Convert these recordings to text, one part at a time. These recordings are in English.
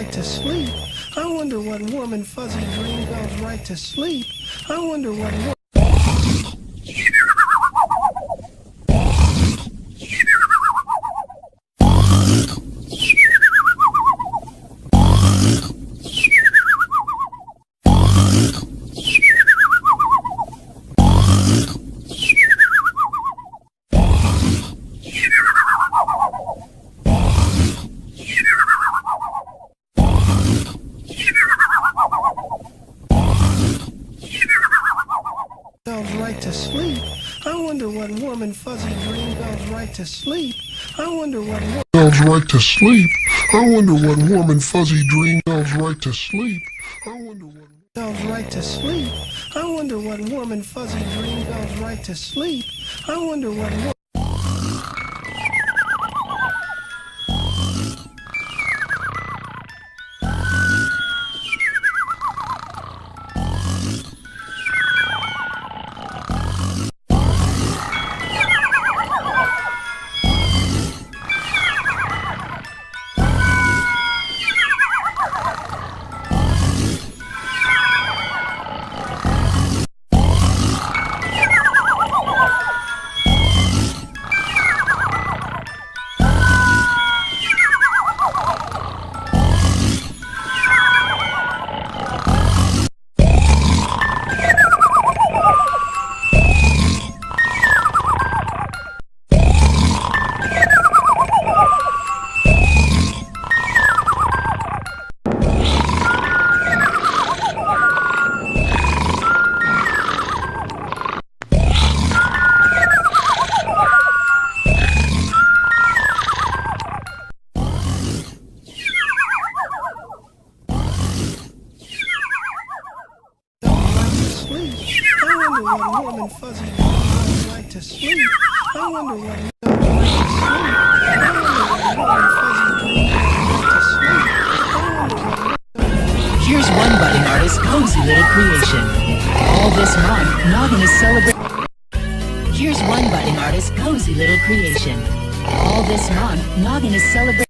right to sleep. I wonder what warm and fuzzy dream goes right to sleep. I wonder what right to sleep. I wonder what warm and fuzzy dream goes right to sleep. I wonder what goes right to sleep. I wonder what warm and fuzzy dream goes right to sleep. I wonder what goes right to sleep. I wonder what warm and fuzzy dream goes right to sleep. I wonder what warm and fuzzy goes right to sleep. I wonder what goes right to sleep. I wonder what warm and fuzzy dream goes right to sleep. I wonder what. Here's one budding artist, Cozy Little Creation. All this month, Noggin is celebrating. Here's one budding artist, Cozy Little Creation. All this month, Noggin is celebrating.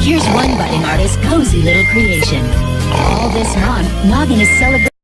Here's one budding artist, Cozy Little Creation. All this month, Noggin is celebrating.